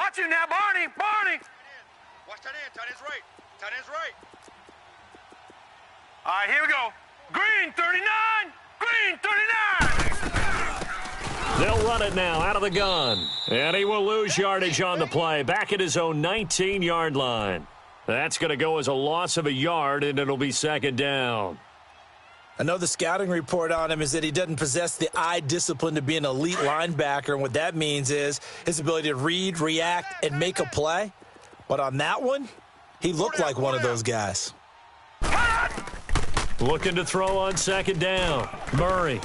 Watch him now, Barney. Barney. Watch tight end. Tight end's right. Tight end's right. All right, here we go. Green 39. Green 39. They'll run it now out of the gun. And he will lose yardage on the play. Back at his own 19-yard line. That's going to go as a loss of a yard, and it'll be second down. I know the scouting report on him is that he doesn't possess the eye discipline to be an elite linebacker, and what that means is his ability to read, react, and make a play. But on that one, he looked like one of those guys. Looking to throw on second down. Murray.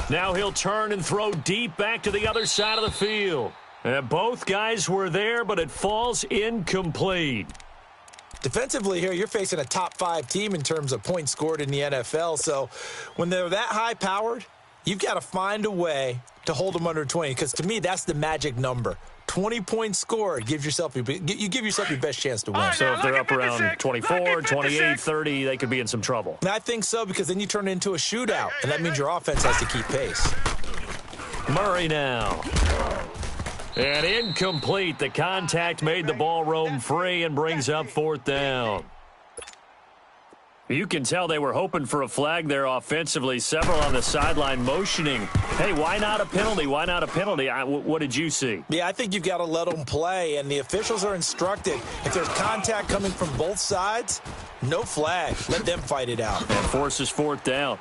Now he'll turn and throw deep back to the other side of the field. And both guys were there, but it falls incomplete. Defensively here, you're facing a top-5 team in terms of points scored in the NFL. So when they're that high-powered, you've got to find a way to hold them under 20, because to me, that's the magic number. 20 points scored, you give yourself your best chance to win. So if they're up around 24, 28, 30, they could be in some trouble. And I think so, because then you turn it into a shootout, and that means your offense has to keep pace. Murray now. And incomplete. The contact made the ball roam free and brings up fourth down. You can tell they were hoping for a flag there offensively. Several on the sideline motioning. Hey, why not a penalty? Why not a penalty? What did you see? Yeah, I think you've got to let them play, and the officials are instructed. If there's contact coming from both sides, no flag. Let them fight it out. And forces fourth down.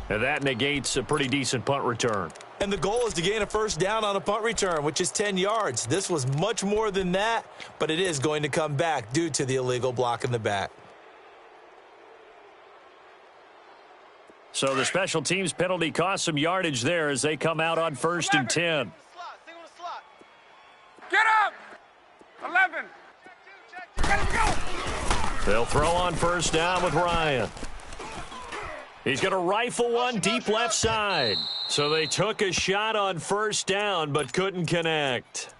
And that negates a pretty decent punt return. And the goal is to gain a first down on a punt return, which is 10 yards. This was much more than that, but it is going to come back due to the illegal block in the back. So the special teams penalty cost some yardage there as they come out on 1st and 10. Get up. 11. Let's go. They'll throw on first down with Ryan. He's going to rifle one deep left side. So they took a shot on first down but couldn't connect.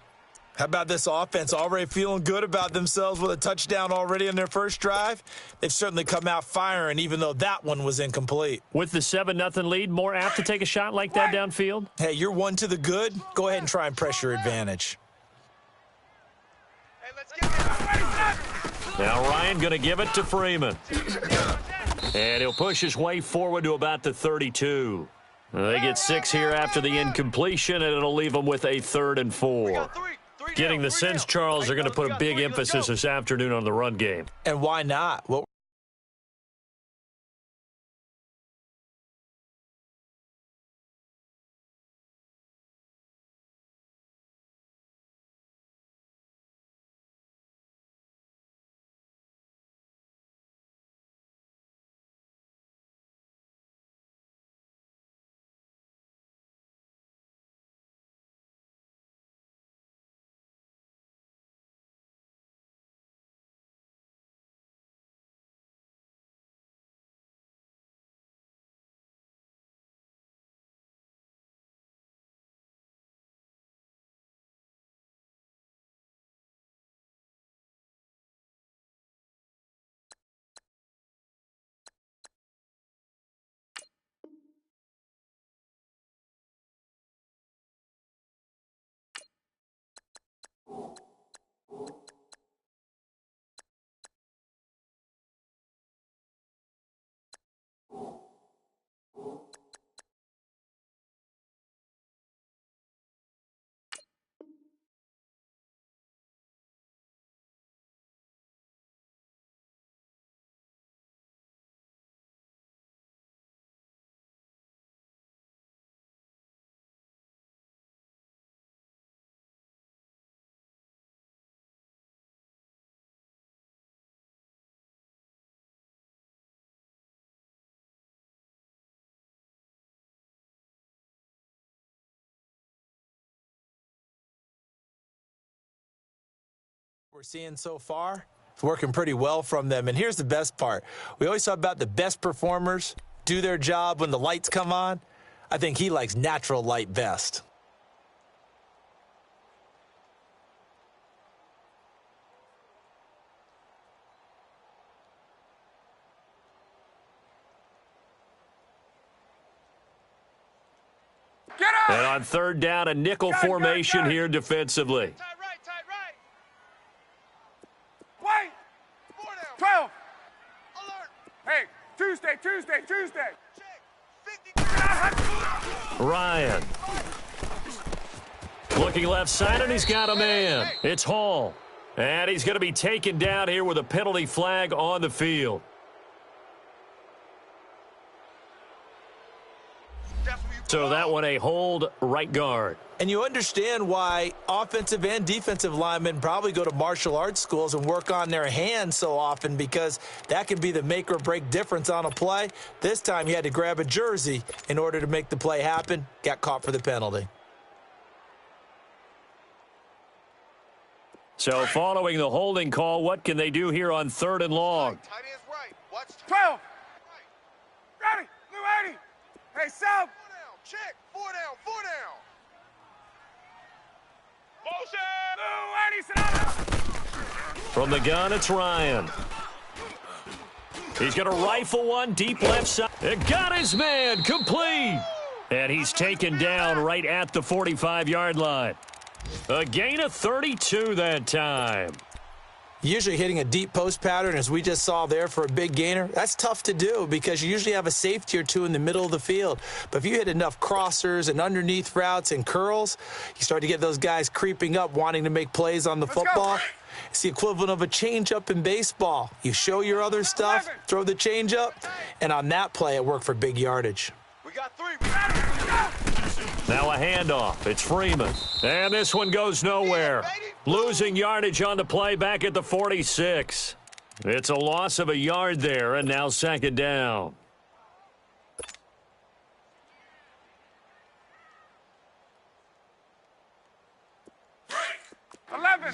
How about this offense already feeling good about themselves with a touchdown already in their first drive? They've certainly come out firing, even though that one was incomplete. With the 7-0 lead, more apt to take a shot like that downfield? Hey, you're one to the good. Go ahead and try and press your advantage. Now Ryan going to give it to Freeman. And he'll push his way forward to about the 32. They get 6 here after the incompletion, and it'll leave them with a 3rd and 4. Getting the sense, Charles, are going to put a big emphasis this afternoon on the run game. And why not? Well, we're seeing so far, it's working pretty well from them. And here's the best part. We always talk about the best performers do their job when the lights come on. I think he likes natural light best. Get up! And on third down, a nickel formation here defensively. Tight right. Wait! 4 down. 12! Alert. Hey, Tuesday! Check. 50. Ryan. Looking left side, and he's got a man. It's Hall. And he's going to be taken down here with a penalty flag on the field. So that one a hold right guard. And you understand why offensive and defensive linemen probably go to martial arts schools and work on their hands so often, because that can be the make or break difference on a play. This time he had to grab a jersey in order to make the play happen. Got caught for the penalty. Go! So following the holding call, what can they do here on third and long? Tight end's right. Watch. 12! Right. Ready! Blue 80! Hey, Sal! 4 down. Check. 4 down. 4 down. Blue 80, sit down! From the gun, it's Ryan. He's going to rifle one deep left side. It got his man complete. And he's taken down right at the 45-yard line. A gain of 32 that time. Usually hitting a deep post pattern, as we just saw there, for a big gainer, that's tough to do because you usually have a safety or two in the middle of the field. But if you hit enough crossers and underneath routes and curls, you start to get those guys creeping up wanting to make plays on the football. It's the equivalent of a changeup in baseball. You show your other stuff, throw the changeup, and on that play it worked for big yardage. We got 3. Now a handoff. It's Freeman. And this one goes nowhere. Losing yardage on the play back at the 46. It's a loss of a yard there, and now second down. 11! Tight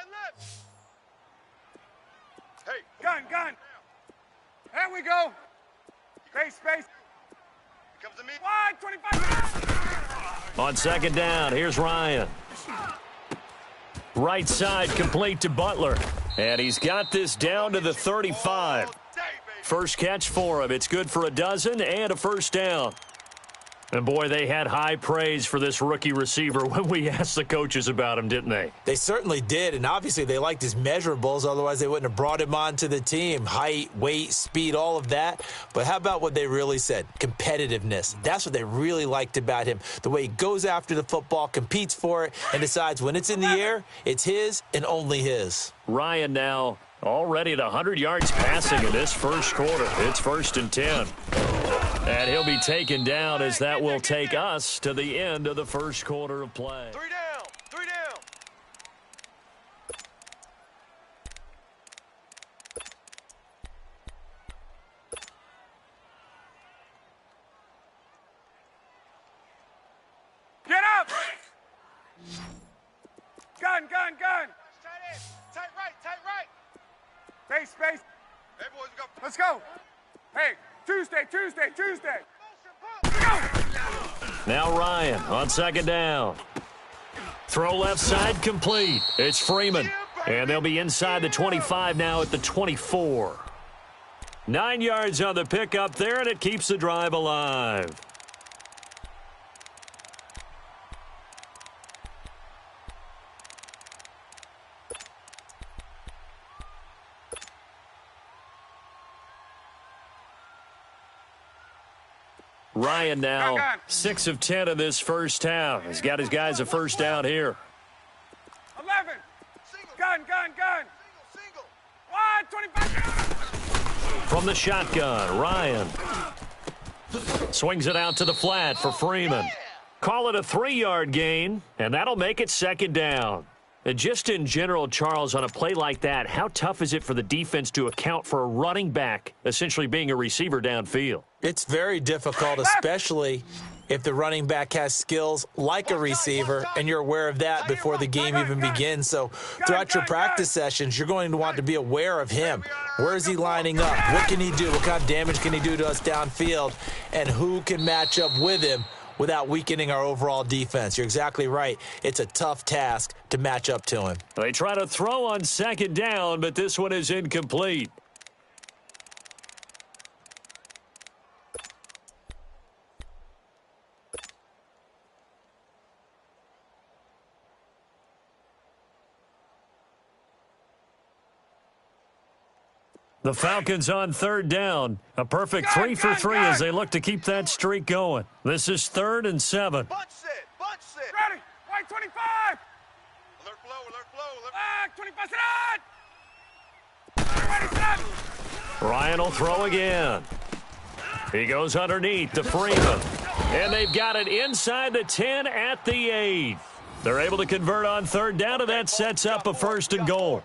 end left. Hey. Gun! There we go! Space! Here comes the meat. Wide, 25! On second down, here's Ryan. Right side complete to Butler. And he's got this down to the 35. First catch for him. It's good for a dozen and a first down. And, boy, they had high praise for this rookie receiver when we asked the coaches about him, didn't they? They certainly did, and obviously they liked his measurables. Otherwise, they wouldn't have brought him onto the team. Height, weight, speed, all of that. But how about what they really said? Competitiveness. That's what they really liked about him. The way he goes after the football, competes for it, and decides when it's in the air, it's his and only his. Ryan now already at 100 yards passing in this first quarter. It's 1st and 10. And he'll be taken down as that will take us to the end of the first quarter of play. 3 down. Get up! Gun! Tight end. Tight right. Space! Hey, boys, we got. Let's go! Hey, Tuesday! Now Ryan on second down. Throw left side complete. It's Freeman. And they'll be inside the 25 now at the 24. 9 yards on the pickup there, and it keeps the drive alive. Ryan now 6 of 10 in this first half. He's got his guys a first down here. 11! Gun! Single. Wide, 25! From the shotgun, Ryan swings it out to the flat for Freeman. Call it a 3-yard gain, and that'll make it second down. And just in general, Charles, on a play like that, how tough is it for the defense to account for a running back essentially being a receiver downfield? It's very difficult, especially if the running back has skills like a receiver, and you're aware of that before the game even begins. So throughout your practice sessions, you're going to want to be aware of him. Where is he lining up? What can he do? What kind of damage can he do to us downfield? And who can match up with him without weakening our overall defense? You're exactly right. It's a tough task to match up to him. They try to throw on second down, but this one is incomplete. The Falcons on third down. A perfect 3 for 3 as they look to keep that streak going. This is 3rd and 7. Bunch set. Bunch set. Ready. Right 25. Alert flow. Alert flow. Alert. Back 25. Sit on. Ready, set. Ryan will throw again. He goes underneath to Freeman. And they've got it inside the 10 at the 8. They're able to convert on third down, and that sets up a 1st and goal.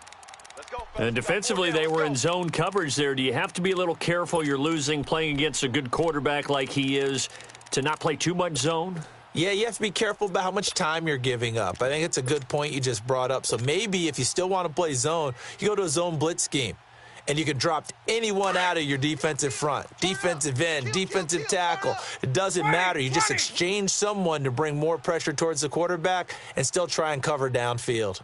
And defensively, they were in zone coverage there. Do you have to be a little careful? You're losing playing against a good quarterback like he is to not play too much zone? Yeah, you have to be careful about how much time you're giving up. I think it's a good point you just brought up. So maybe if you still want to play zone, you go to a zone blitz scheme. And you can drop anyone out of your defensive front, defensive end, defensive tackle. It doesn't matter. You just exchange someone to bring more pressure towards the quarterback and still try and cover downfield.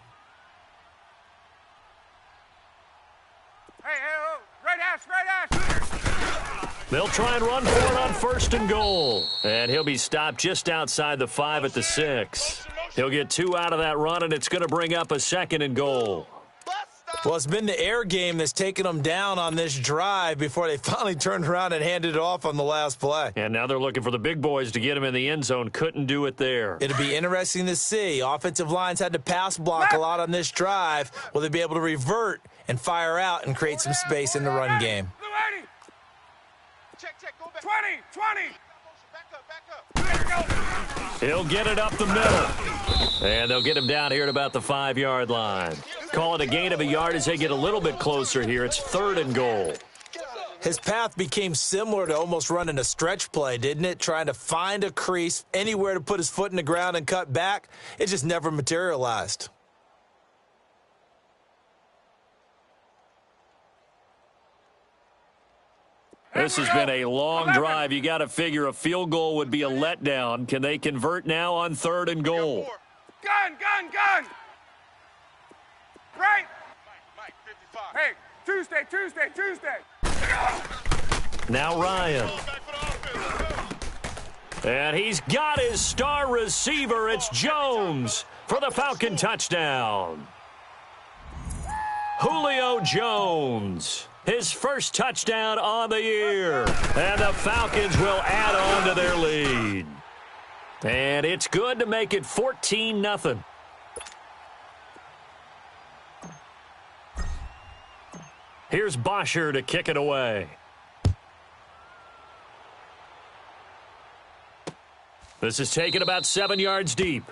They'll try and run for it on 1st and goal. And he'll be stopped just outside the 5 at the 6. He'll get 2 out of that run, and it's going to bring up a 2nd and goal. Well, it's been the air game that's taken them down on this drive before they finally turned around and handed it off on the last play. And now they're looking for the big boys to get him in the end zone. Couldn't do it there. It'll be interesting to see. Offensive lines had to pass block a lot on this drive. Will they be able to revert and fire out and create some space in the run game? Check. Go back. 20. Back up. He'll get it up the middle. And they'll get him down here at about the 5-yard line. Call it a gain of a yard as they get a little bit closer here. It's 3rd and goal. His path became similar to almost running a stretch play, didn't it? Trying to find a crease, anywhere to put his foot in the ground and cut back. It just never materialized. This has been a long drive. You got to figure a field goal would be a letdown. Can they convert now on 3rd and goal? Gun. Right. Mike, 55. Hey, Tuesday. Now Ryan. And he's got his star receiver. It's Jones for the Falcon touchdown. Julio Jones. His first touchdown on the year. And the Falcons will add on to their lead. And it's good to make it 14-0. Here's Bosher to kick it away. This is taken about 7 yards deep.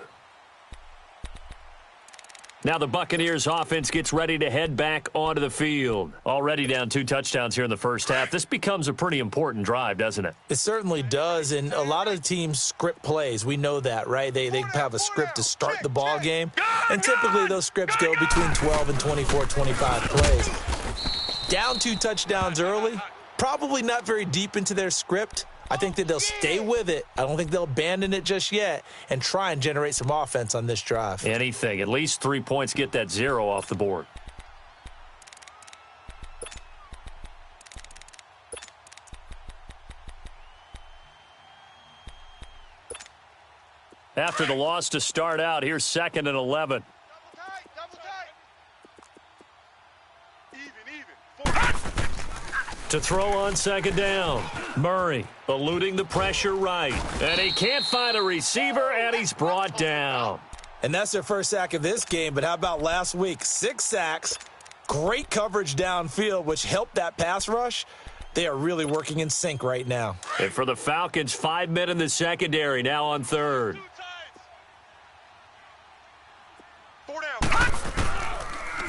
Now the Buccaneers offense gets ready to head back onto the field. Already down 2 touchdowns here in the first half. This becomes a pretty important drive, doesn't it? It certainly does, and a lot of teams script plays. We know that, right? They have a script to start the ball game, and typically those scripts go between 12 and 24, 25 plays. Down 2 touchdowns early, probably not very deep into their script. I think that they'll stay with it. I don't think they'll abandon it just yet and try and generate some offense on this drive. Anything. At least 3 points, get that 0 off the board. After the loss to start out, here's 2nd and 11. Double tight. Even. To throw on 2nd down. Murray eluding the pressure right. And he can't find a receiver, and he's brought down. And that's their first sack of this game, but how about last week? 6 sacks, great coverage downfield, which helped that pass rush. They are really working in sync right now. And for the Falcons, 5 men in the secondary, now on 3rd. 4 down.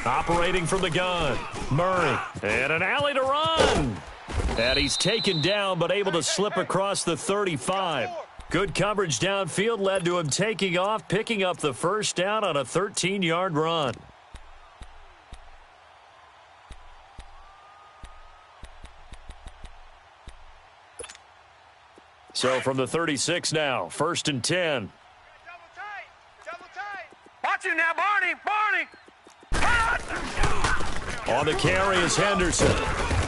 Operating from the gun. Murray. And an alley to run. And he's taken down, but able to slip across the 35. Good coverage downfield led to him taking off, picking up the first down on a 13-yard run. So from the 36 now, 1st and 10. Double tight. Watch it now, Barney. On the carry is Henderson.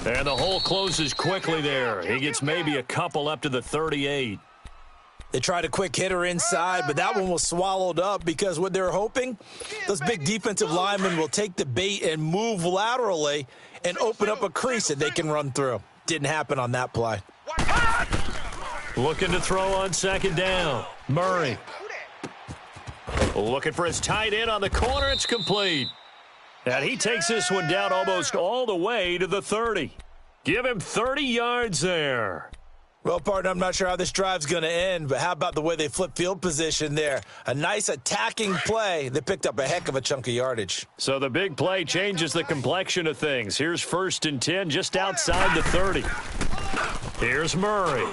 And the hole closes quickly there. He gets maybe a couple up to the 38. They tried a quick hitter inside, but that one was swallowed up because what they're hoping, those big defensive linemen will take the bait and move laterally and open up a crease that they can run through. Didn't happen on that play. Looking to throw on second down. Murray. Looking for his tight end on the corner. It's complete. And he takes this one down almost all the way to the 30. Give him 30 yards there. Well, partner, I'm not sure how this drive's going to end, but how about the way they flip field position there? A nice attacking play that picked up a heck of a chunk of yardage. So the big play changes the complexion of things. Here's 1st and 10 just outside the 30. Here's Murray.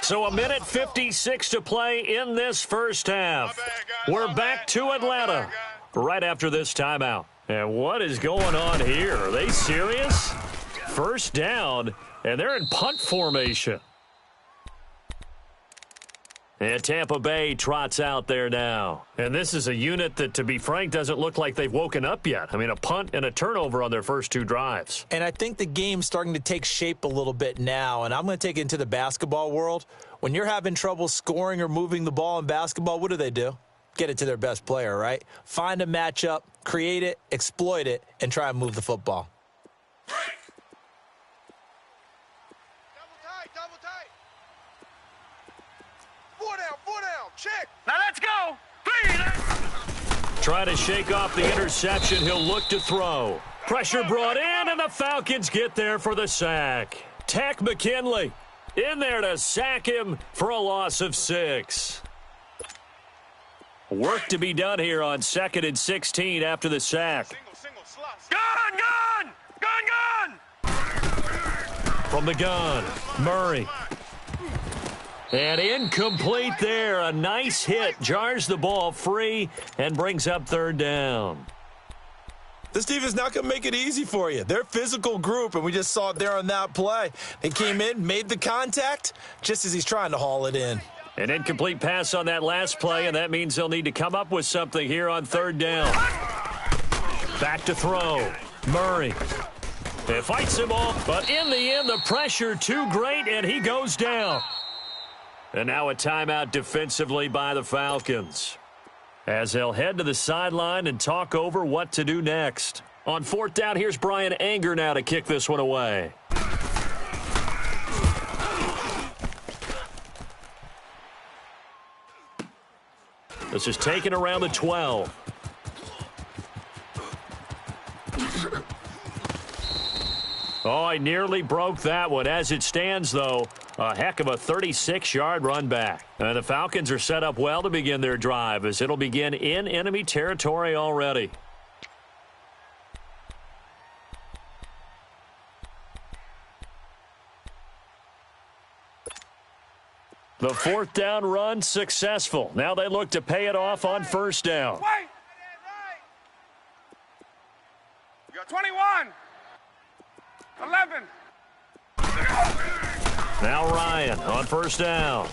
So a minute 56 to play in this first half. We're back to Atlanta right after this timeout. And what is going on here? Are they serious? First down, and they're in punt formation. And Tampa Bay trots out there now. And this is a unit that, to be frank, doesn't look like they've woken up yet. I mean, a punt and a turnover on their first 2 drives. And I think the game's starting to take shape a little bit now. And I'm going to take it into the basketball world. When you're having trouble scoring or moving the ball in basketball, what do? Get it to their best player, right? Find a matchup, create it, exploit it, and try and move the football. Double tight. 4 down, check. Now let's go. 3. Try to shake off the interception. He'll look to throw. Pressure brought in, and the Falcons get there for the sack. Tack McKinley in there to sack him for a loss of 6. Work to be done here on 2nd and 16 after the sack. Single, slots. Gun. From the gun, Murray. And incomplete there. A nice hit. Jars the ball free and brings up 3rd down. This team is not going to make it easy for you. They're a physical group, and we just saw it there on that play. They came in, made the contact, just as he's trying to haul it in. An incomplete pass on that last play, and that means they'll need to come up with something here on 3rd down. Back to throw. Murray. It fights him off, but in the end, the pressure too great, and he goes down. And now a timeout defensively by the Falcons, as they'll head to the sideline and talk over what to do next. On 4th down, here's Brian Anger now to kick this one away. This is taken around the 12. Oh, he nearly broke that one. As it stands, though, a heck of a 36-yard run back. And the Falcons are set up well to begin their drive, as it'll begin in enemy territory already. The 4th down run successful. Now they look to pay it off on 1st down. Wait. You got 21. 11. Now Ryan on 1st down.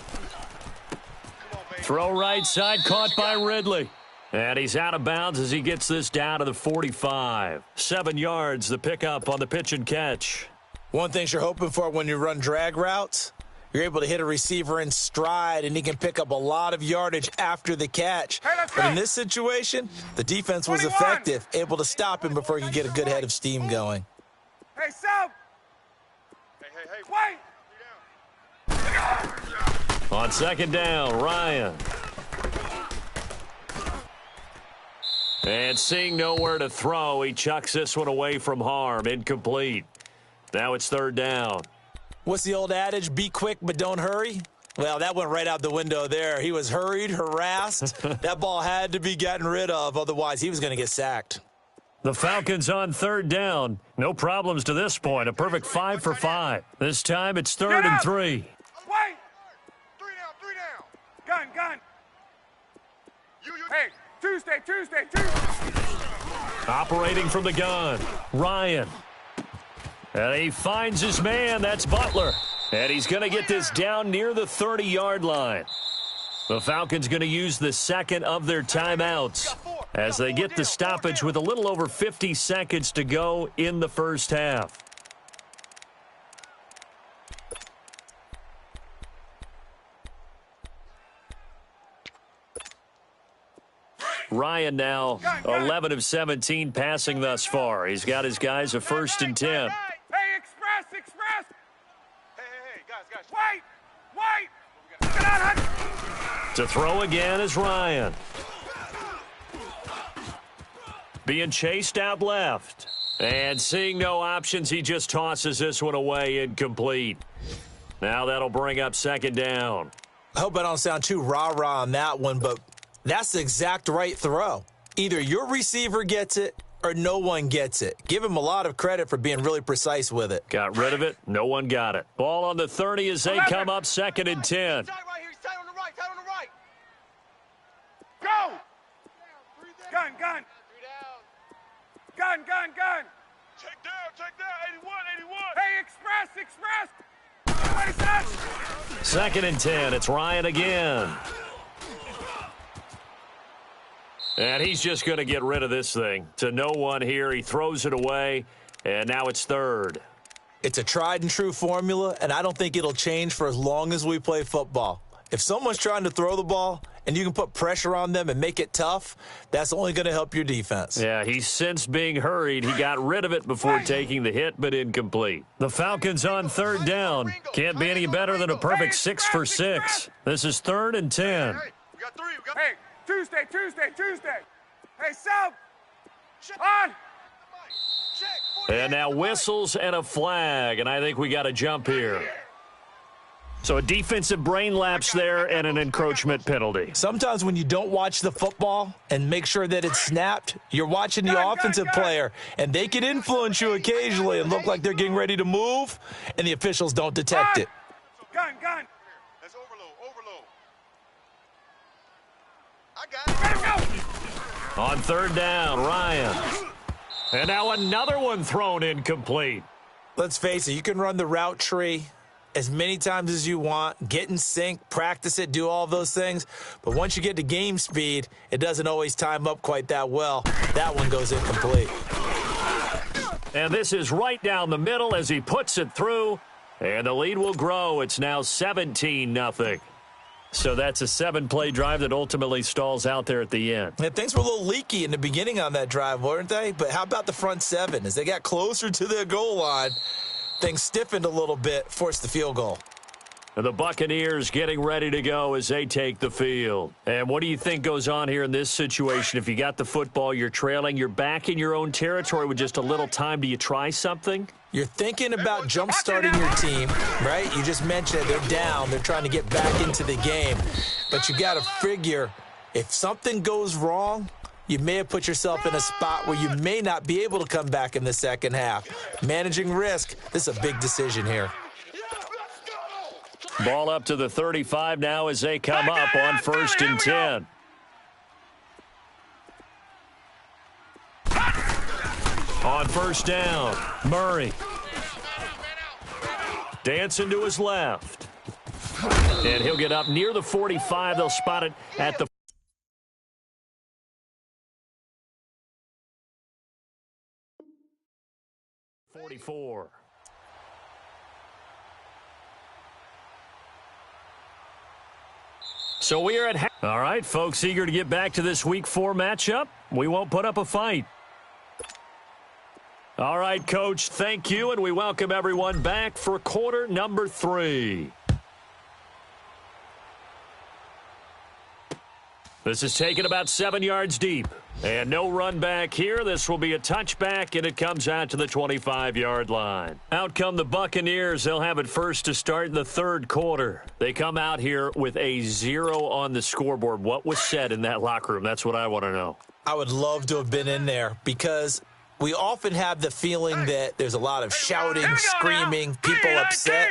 Throw right side, caught by Ridley. And he's out of bounds as he gets this down to the 45. 7 yards, the pickup on the pitch and catch. One thing you're hoping for when you run drag routes, you're able to hit a receiver in stride, and he can pick up a lot of yardage after the catch. Hey, let's but go. in this situation, the defense was 21. effective, able to stop him before he could get a good head of steam going. Hey, Sal. Hey. Wait. On 2nd down, Ryan. And seeing nowhere to throw, he chucks this one away from harm. Incomplete. Now it's 3rd down. What's the old adage? Be quick, but don't hurry. Well, that went right out the window there. He was hurried, harassed. That ball had to be gotten rid of, otherwise he was going to get sacked. The Falcons on 3rd down. No problems to this point. A perfect 5 for 5. This time it's 3rd and 3. Wait. 3 down. Gun. You. Hey, Tuesday. Operating from the gun, Ryan. And he finds his man. That's Butler. And he's going to get this down near the 30-yard line. The Falcons going to use the 2nd of their timeouts as they get the stoppage with a little over 50 seconds to go in the first half. Ryan now 11 of 17 passing thus far. He's got his guys a 1st and 10. Hey, express. Hey, guys. Wait. Get out, Hutch. To throw again is Ryan. Being chased out left. And seeing no options, he just tosses this one away, incomplete. Now that'll bring up 2nd down. I hope I don't sound too rah-rah on that one, but that's the exact right throw. Either your receiver gets it or no one gets it. Give him a lot of credit for being really precise with it. Got rid of it. No one got it. Ball on the 30 as they come up 2nd and 10. Tight right here. Tight on the right. Go. Gun. Gun. Check down. 81. Hey, express. 2nd and 10. It's Ryan again. And he's just going to get rid of this thing. To no one here. He throws it away, and now it's 3rd. It's a tried and true formula, and I don't think it'll change for as long as we play football. If someone's trying to throw the ball and you can put pressure on them and make it tough, that's only going to help your defense. Yeah, he's since being hurried. He got rid of it before taking the hit, but incomplete. The Falcons on 3rd down. Can't be any better than a perfect 6 for 6. This is 3rd and 10. Hey, we got 3. Hey, Tuesday. Hey, Sal. On. And now whistles and a flag, and I think we got a jump here. So a defensive brain lapse there and an encroachment penalty. Sometimes when you don't watch the football and make sure that it's snapped, you're watching the offensive player, and they can influence you occasionally and look like they're getting ready to move, and the officials don't detect it. Gun. That's overload. I got it. Go. On 3rd down, Ryan. And now another one thrown incomplete. Let's face it, you can run the route tree as many times as you want, get in sync, practice it, do all those things. But once you get to game speed, it doesn't always time up quite that well. That one goes incomplete. And this is right down the middle as he puts it through. And the lead will grow. It's now 17-0. So that's a 7-play drive that ultimately stalls out there at the end. And things were a little leaky in the beginning on that drive, weren't they? But how about the front 7? As they got closer to the goal line, things stiffened a little bit, forced the field goal. And the Buccaneers getting ready to go as they take the field. And what do you think goes on here in this situation? If you got the football, you're trailing, you're back in your own territory with just a little time. Do you try something? You're thinking about jump-starting your team, right? You just mentioned they're down. They're trying to get back into the game. But you got to figure if something goes wrong, you may have put yourself in a spot where you may not be able to come back in the second half. Managing risk, this is a big decision here. Ball up to the 35 now as they come up on 1st and 10. On 1st down, Murray. Dancing to his left. And he'll get up near the 45. They'll spot it at the 44. So we are at all right, folks, eager to get back to this Week 4 matchup. We won't put up a fight. All right, Coach, thank you, and we welcome everyone back for quarter number 3. This is taken about 7 yards deep. And no run back here. This will be a touchback, and it comes out to the 25-yard line. Out come the Buccaneers. They'll have it first to start in the 3rd quarter. They come out here with a 0 on the scoreboard. What was said in that locker room? That's what I want to know. I would love to have been in there because we often have the feeling that there's a lot of shouting, screaming, people upset.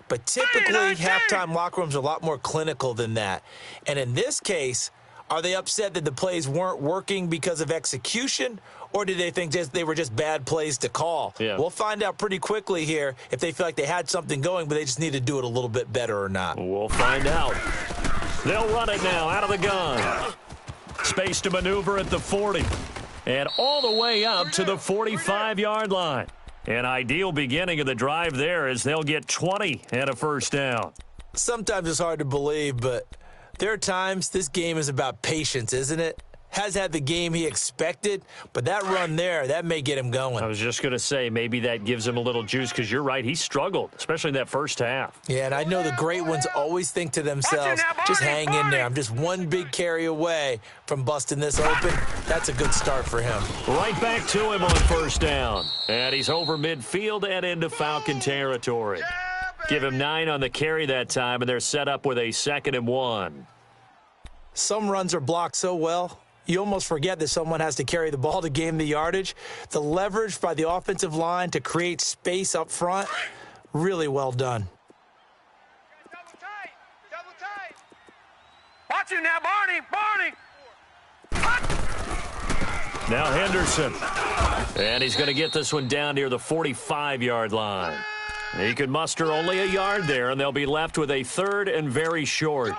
But typically, halftime locker rooms are a lot more clinical than that. And in this case, are they upset that the plays weren't working because of execution, or do they think they were just bad plays to call? Yeah. We'll find out pretty quickly here if they feel like they had something going, but they just need to do it a little bit better or not. We'll find out. They'll run it now out of the gun. Space to maneuver at the 40. And all the way up to the 45-yard line. An ideal beginning of the drive there as they'll get 20 and a first down. Sometimes it's hard to believe, but there are times this game is about patience, isn't it? has had the game he expected, but that run there, that may get him going. I was just going to say, maybe that gives him a little juice, because you're right, he struggled, especially in that first half. Yeah, and I know the great ones always think to themselves, just hang in there. I'm just one big carry away from busting this open. That's a good start for him. Right back to him on first down. And he's over midfield and into Falcon territory. Give him 9 on the carry that time, and they're set up with a 2nd and 1. Some runs are blocked so well, you almost forget that someone has to carry the ball to gain the yardage. The leverage by the offensive line to create space up front, really well done. Double tight. Double tight. Watch him now, Barney. Now Henderson. And he's going to get this one down near the 45-yard line. He could muster only a yard there, and they'll be left with a 3rd and very short.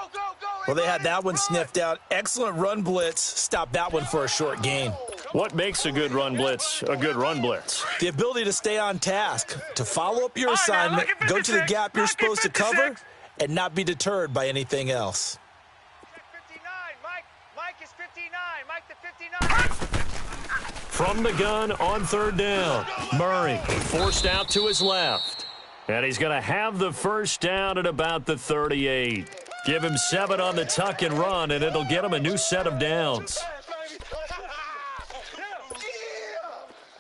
Well, they had that one sniffed out. Excellent run blitz. Stop that one for a short gain. What makes a good run blitz a good run blitz? The ability to stay on task, to follow up your assignment, go to the gap you're supposed to cover, and not be deterred by anything else. 59. Mike is 59. Mike the 59. From the gun on 3rd down. Murray forced out to his left. And he's going to have the first down at about the 38. Give him 7 on the tuck and run, and it'll get him a new set of downs.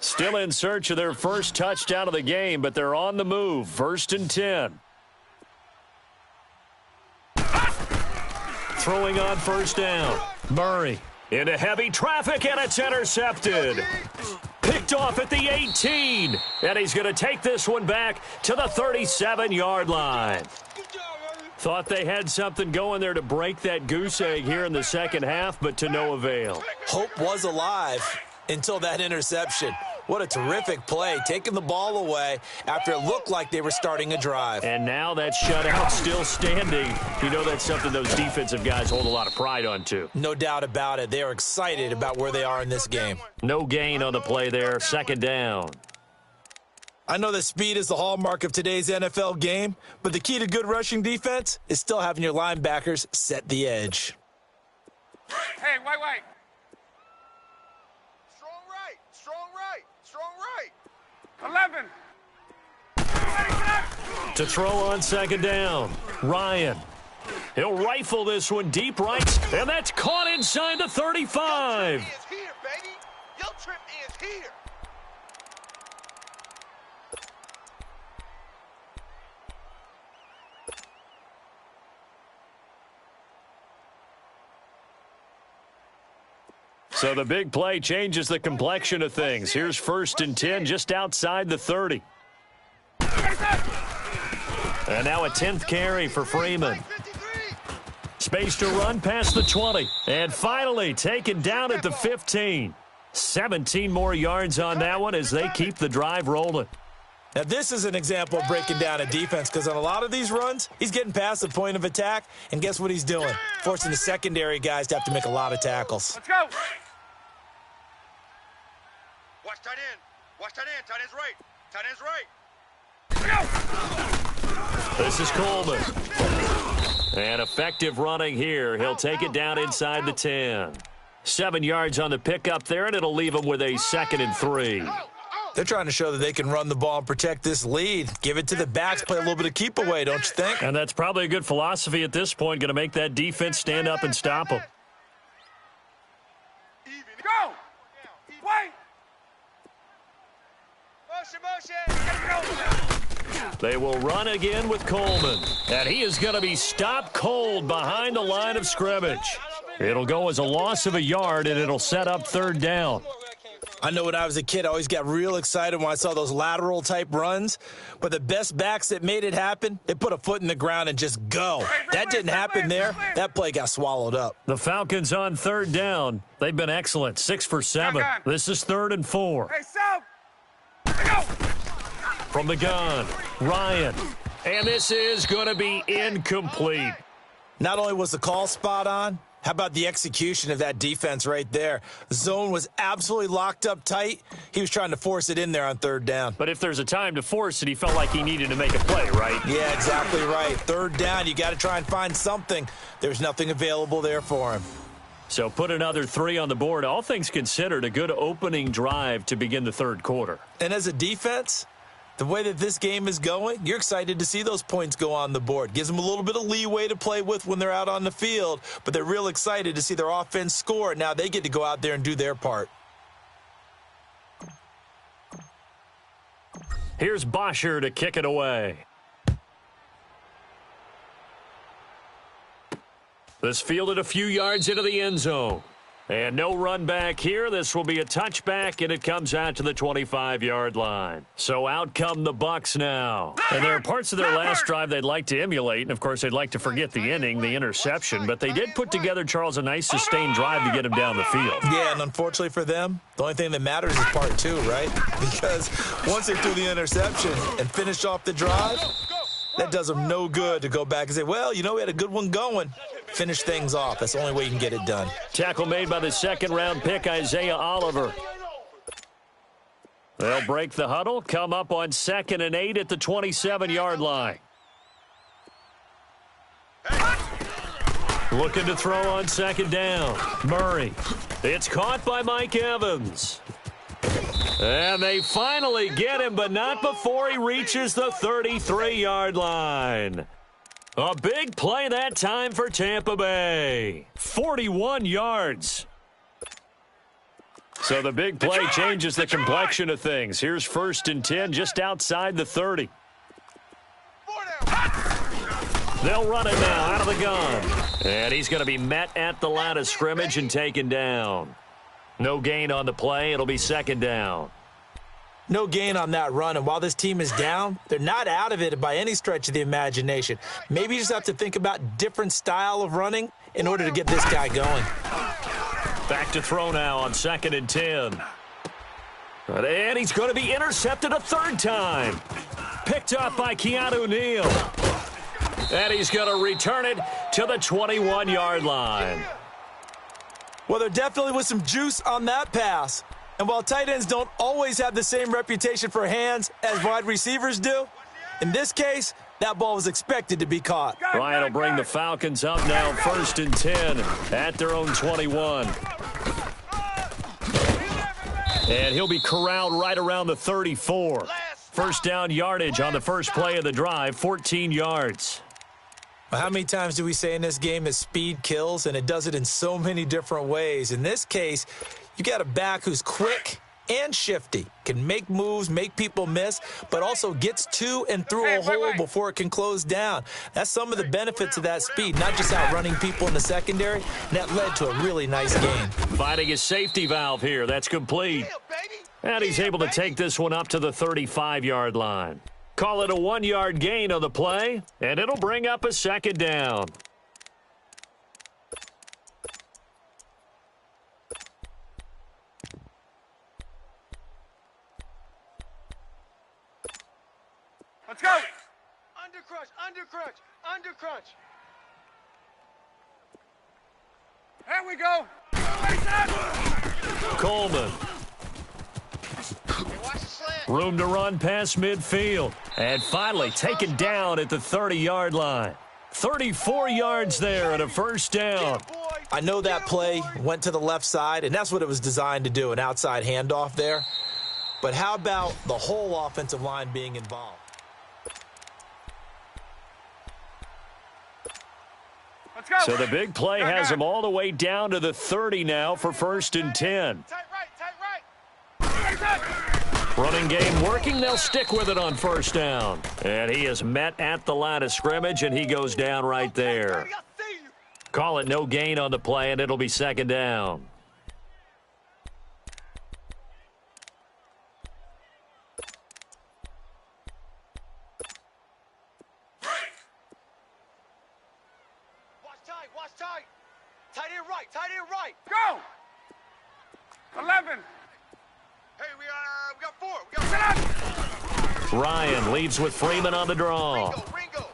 Still in search of their first touchdown of the game, but they're on the move. 1st and 10. Throwing on first down. Murray into heavy traffic, and it's intercepted. Picked off at the 18, and he's going to take this one back to the 37-yard line. Thought they had something going there to break that goose egg here in the second half, but to no avail. Hope was alive until that interception. What a terrific play, taking the ball away after it looked like they were starting a drive. And now that shutout still standing. You know that's something those defensive guys hold a lot of pride on, too. No doubt about it. They are excited about where they are in this game. No gain on the play there. 2nd down. I know that speed is the hallmark of today's NFL game, but the key to good rushing defense is still having your linebackers set the edge. Hey, wait. Strong right. Strong right. Strong right. 11. To throw on 2nd down. Ryan. He'll rifle this one deep right, and that's caught inside the 35. Your trip is here, baby. Your trip is here. So the big play changes the complexion of things. Here's 1st and 10 just outside the 30. And now a 10th carry for Freeman. Space to run past the 20. And finally taken down at the 15. 17 more yards on that one as they keep the drive rolling. Now, this is an example of breaking down a defense because on a lot of these runs, he's getting past the point of attack, and guess what he's doing? Forcing the secondary guys to have to make a lot of tackles. Let's go. Watch tight end. Watch tight end. Tight end's right. Tight end's right. This is Coleman. And effective running here. He'll take it down inside the 10. 7 yards on the pickup there, and it'll leave him with a 2nd and 3. They're trying to show that they can run the ball and protect this lead. Give it to the backs, play a little bit of keep away, don't you think? And that's probably a good philosophy at this point, going to make that defense stand up and stop them. Go. Wait. Motion. They will run again with Coleman. And he is going to be stopped cold behind the line of scrimmage. It'll go as a loss of a yard, and it'll set up 3rd down. I know when I was a kid, I always got real excited when I saw those lateral-type runs. But the best backs that made it happen, they put a foot in the ground and just go. That didn't happen there. That play got swallowed up. The Falcons on 3rd down. They've been excellent. 6 for 7. This is 3rd and 4. Hey, Sub. Go. From the gun, Ryan. And this is going to be incomplete. Not only was the call spot on, how about the execution of that defense right there? The zone was absolutely locked up tight. He was trying to force it in there on 3rd down. But if there's a time to force it, he felt like he needed to make a play, right? Yeah, exactly right. 3rd down, you got to try and find something. There's nothing available there for him. So put another 3 on the board. All things considered, a good opening drive to begin the third quarter. And as a defense, the way that this game is going, you're excited to see those points go on the board. Gives them a little bit of leeway to play with when they're out on the field, but they're real excited to see their offense score. Now they get to go out there and do their part. Here's Bosher to kick it away. This fielded a few yards into the end zone. And no run back here. This will be a touchback, and it comes out to the 25-yard line. So out come the Bucs now. And there are parts of their last drive they'd like to emulate, and, of course, they'd like to forget the inning, the interception. But they did put together, Charles, a nice sustained drive to get him down the field. Yeah, and unfortunately for them, the only thing that matters is part 2, right? Because once they threw the interception and finished off the drive, that does them no good to go back and say, well, you know, we had a good one going. Finish things off. That's the only way you can get it done. Tackle made by the second-round pick, Isaiah Oliver. They'll break the huddle, come up on 2nd and 8 at the 27-yard line. Looking to throw on 2nd down. Murray. It's caught by Mike Evans. And they finally get him, but not before he reaches the 33-yard line. A big play that time for Tampa Bay. 41 yards. So the big play changes the complexion of things. Here's 1st and 10 just outside the 30. They'll run it now out of the gun. And he's going to be met at the line of scrimmage and taken down. No gain on the play. It'll be 2nd down. No gain on that run, and while this team is down, they're not out of it by any stretch of the imagination. Maybe you just have to think about different style of running in order to get this guy going. Back to throw now on 2nd and 10. And he's going to be intercepted a 3rd time. Picked up by Keanu Neal. And he's going to return it to the 21-yard line. Well, there definitely was some juice on that pass. And while tight ends don't always have the same reputation for hands as wide receivers do, in this case, that ball was expected to be caught. Ryan will bring the Falcons up now, 1st and 10 at their own 21. And he'll be corralled right around the 34. First down yardage on the first play of the drive, 14 yards. Well, how many times do we say in this game that speed kills, and it does it in so many different ways? In this case, you got a back who's quick and shifty, can make moves, make people miss, but also gets to and through a hole before it can close down. That's some of the benefits of that speed, not just outrunning people in the secondary. And that led to a really nice gain. Finding his safety valve here. That's complete. And he's able to take this one up to the 35-yard line. Call it a 1-yard gain on the play, and it'll bring up a 2nd down. Let's go. Under crunch, under crunch, under crunch. There we go. Coleman. Watch the slant. Room to run past midfield. And finally taken down at the 30-yard line. 34 yards there and a 1st down. I know that play went to the left side, and that's what it was designed to do, an outside handoff there. But how about the whole offensive line being involved? Let's go. So the big play has him all the way down to the 30 now for 1st and 10. Tight right. Running game working. They'll stick with it on 1st down. And he is met at the line of scrimmage, and he goes down right there. Call it no gain on the play, and it'll be 2nd down. Watch tight. Tight end right. Go. 11. Hey, we got 4. We got 4. Ryan leads with Freeman on the draw. Ringo.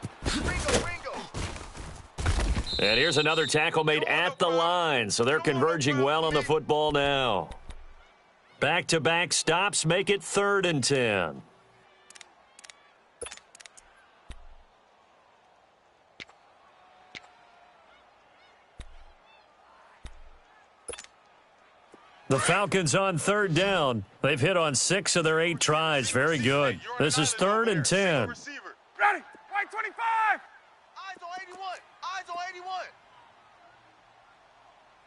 And here's another tackle made at the line, so they're converging well on the football now. Back-to-back stops make it 3rd and 10. The Falcons on third down. They've hit on 6 of their 8 tries. Very good. This is 3rd and 10. Ready. White 25. Eyes on 81. Eyes on 81.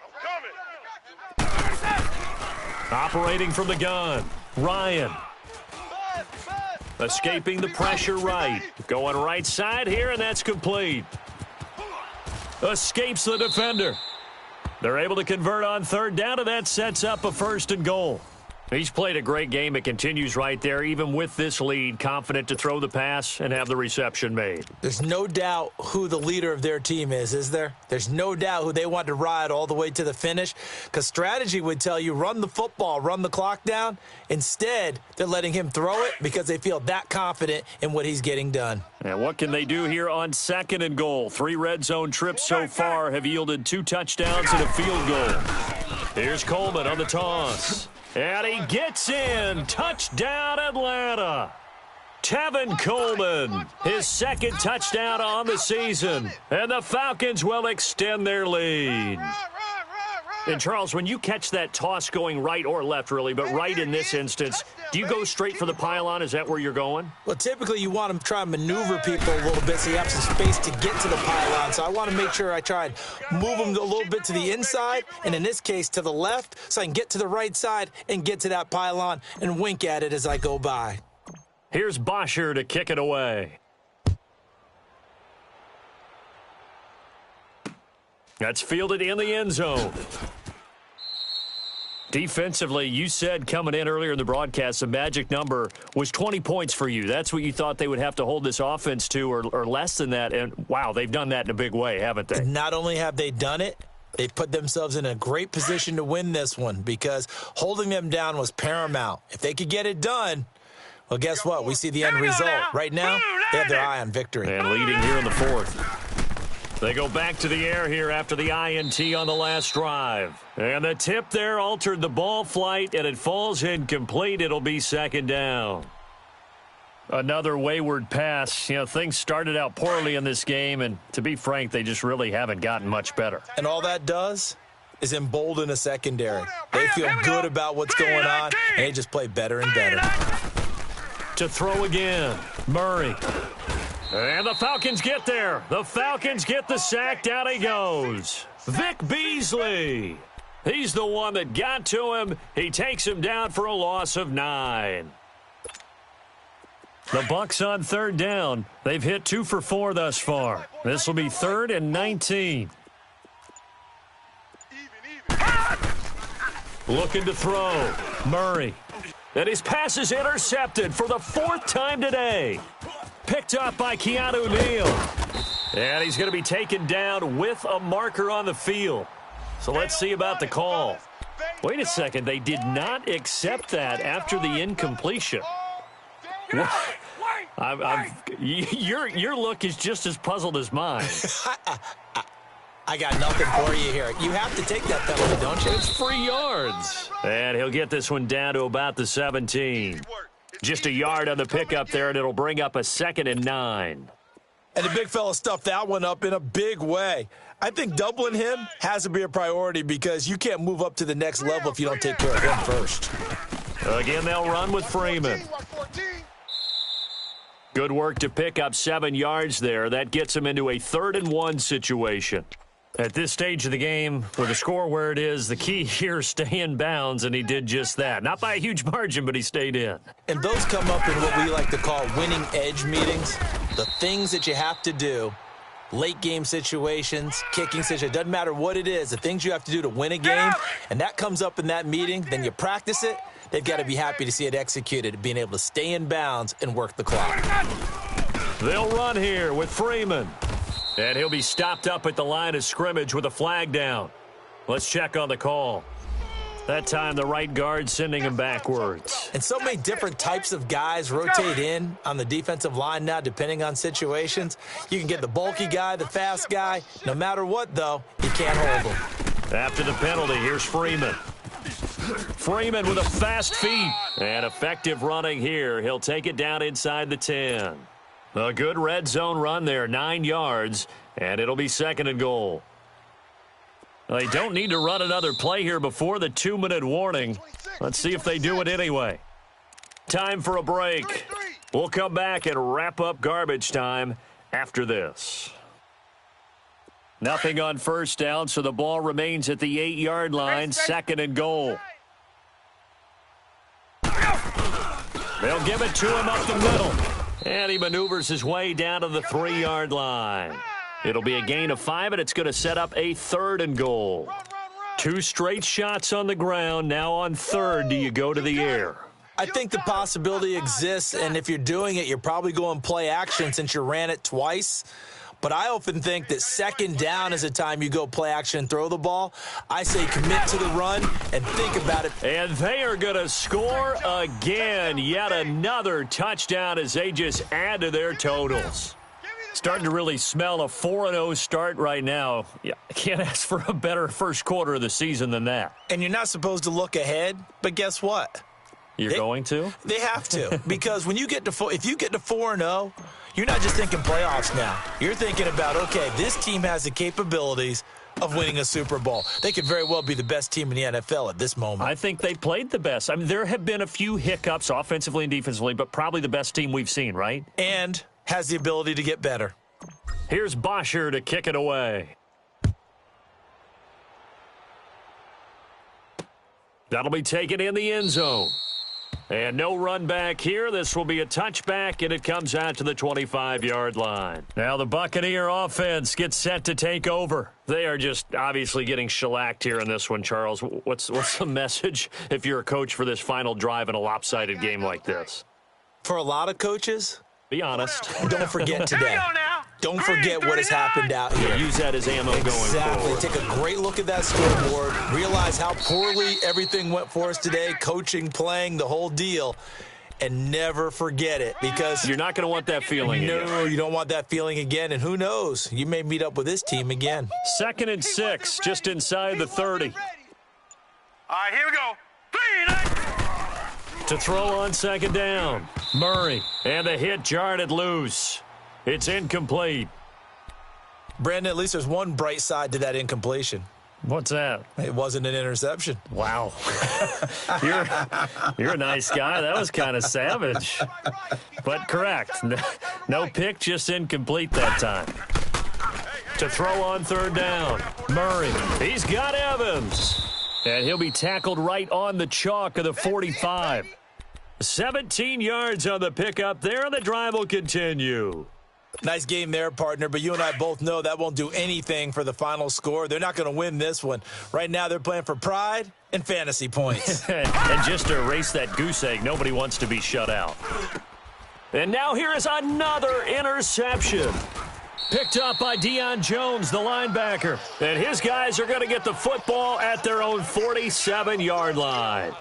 I'm coming. Operating from the gun. Ryan. Escaping the pressure right. Going right side here, and that's complete. Escapes the defender. They're able to convert on third down, and that sets up a 1st and goal. He's played a great game. It continues right there, even with this lead, confident to throw the pass and have the reception made. There's no doubt who the leader of their team is there? There's no doubt who they want to ride all the way to the finish, because strategy would tell you run the football, run the clock down. Instead, they're letting him throw it because they feel that confident in what he's getting done. And what can they do here on 2nd and goal? 3 red zone trips so far have yielded 2 touchdowns and a field goal. Here's Coleman on the toss. And he gets in. Touchdown, Atlanta. Tevin Coleman, his 2nd touchdown on the season. And the Falcons will extend their lead. And, Charles, when you catch that toss going right or left, really, but right in this instance, do you go straight for the pylon? Is that where you're going? Well, typically you want to try and maneuver people a little bit so you have some space to get to the pylon. So I want to make sure I try and move them a little bit to the inside, and in this case to the left, so I can get to the right side and get to that pylon and wink at it as I go by. Here's Bosher to kick it away. That's fielded in the end zone. Defensively, you said coming in earlier in the broadcast, the magic number was 20 points for you. That's what you thought they would have to hold this offense to, or less than that. And, wow, they've done that in a big way, haven't they? Not only have they done it, they put themselves in a great position to win this one because holding them down was paramount. If they could get it done, well, guess what? We see the end result. Right now, they have their eye on victory. And leading here in the 4th. They go back to the air here after the INT on the last drive. And the tip there altered the ball flight, and it falls incomplete. It'll be 2nd down. Another wayward pass. You know, things started out poorly in this game, and to be frank, they just really haven't gotten much better. And all that does is embolden a secondary. They feel good about what's going on, and they just play better and better. To throw again, Murray. And the Falcons get there. The Falcons get the sack. Down he goes. Vic Beasley. He's the one that got to him. He takes him down for a loss of 9. The Bucs on third down. They've hit 2 for 4 thus far. This will be 3rd and 19. Looking to throw. Murray. And his pass is intercepted for the 4th time today. Picked up by Keanu Neal. And he's going to be taken down with a marker on the field. So let's see about the call. Wait a second. They did not accept that after the incompletion. Your look is just as puzzled as mine. I got nothing for you here. You have to take that penalty, don't you? It's free yards. And he'll get this one down to about the 17. Just a yard on the pickup there, and it'll bring up a 2nd and 9. And the big fella stuffed that one up in a big way. I think doubling him has to be a priority because you can't move up to the next level if you don't take care of him first. Again, they'll run with Freeman. Good work to pick up 7 yards there. That gets him into a 3rd and 1 situation. At this stage of the game, with the score where it is, the key here is stay in bounds, and he did just that. Not by a huge margin, but he stayed in. And those come up in what we like to call winning edge meetings. The things that you have to do, late game situations, kicking situations, doesn't matter what it is, the things you have to do to win a game, and that comes up in that meeting, then you practice it. They've got to be happy to see it executed, being able to stay in bounds and work the clock. They'll run here with Freeman. And he'll be stopped up at the line of scrimmage with a flag down. Let's check on the call. That time the right guard sending him backwards. And so many different types of guys rotate in on the defensive line now depending on situations. You can get the bulky guy, the fast guy. No matter what, though, you can't hold him. After the penalty, here's Freeman. Freeman with a fast feet. And effective running here. He'll take it down inside the 10. A good red zone run there, 9 yards, and it'll be 2nd and goal. They don't need to run another play here before the 2-minute warning. Let's see if they do it anyway. Time for a break. We'll come back and wrap up garbage time after this. Nothing on first down, so the ball remains at the 8-yard line, 2nd and goal. They'll give it to him up the middle. And he maneuvers his way down to the 3-yard line. It'll be a gain of 5, and it's going to set up a 3rd and goal. 2 straight shots on the ground. Now on 3rd, do you go to the air? I think the possibility exists, and if you're doing it, you're probably going play action since you ran it twice. But I often think that 2nd down is a time you go play action and throw the ball. I say commit to the run and think about it. And they are going to score again. Yet another touchdown as they just add to their totals. Starting to really smell a 4-0 start right now. Yeah, I can't ask for a better first quarter of the season than that. And you're not supposed to look ahead, but guess what? You're going to? They have to, because when you get to if you get to 4-0, you're not just thinking playoffs now. You're thinking about, okay, this team has the capabilities of winning a Super Bowl. They could very well be the best team in the NFL at this moment. I think they played the best. I mean, there have been a few hiccups offensively and defensively, but probably the best team we've seen, right? And has the ability to get better. Here's Bosher to kick it away. That'll be taken in the end zone. And no run back here. This will be a touchback, and it comes out to the 25-yard line. Now the Buccaneer offense gets set to take over. They are just obviously getting shellacked here in this one, Charles. What's the message if you're a coach for this final drive in a lopsided game like this? For a lot of coaches, be honest. Don't forget today. Don't forget what has happened out here. Use that as ammo going forward. Take a great look at that scoreboard. Realize how poorly everything went for us today. Coaching, playing, the whole deal. And never forget it, because you're not going to want that feeling again. No, you don't want that feeling again. And who knows? You may meet up with this team again. 2nd and 6, just inside the 30. All right, here we go. 3, to throw on 2nd down. Murray. And the hit jarred it loose. It's incomplete. Brandon, at least there's one bright side to that incompletion. What's that? It wasn't an interception. Wow. You're a nice guy. That was kind of savage. But correct. No pick, just incomplete that time. To throw on 3rd down. Murray. He's got Evans. And he'll be tackled right on the chalk of the 45. 17 yards on the pickup there, and the drive will continue. Nice game there, partner, but you and I both know that won't do anything for the final score. They're not going to win this one. Right now, they're playing for pride and fantasy points. And just to erase that goose egg, nobody wants to be shut out. And now here is another interception. Picked up by Deion Jones, the linebacker. And his guys are going to get the football at their own 47-yard line.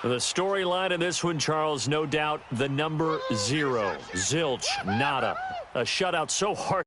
The storyline in this one, Charles, no doubt the number 0. Zilch, nada. A shutout so hard.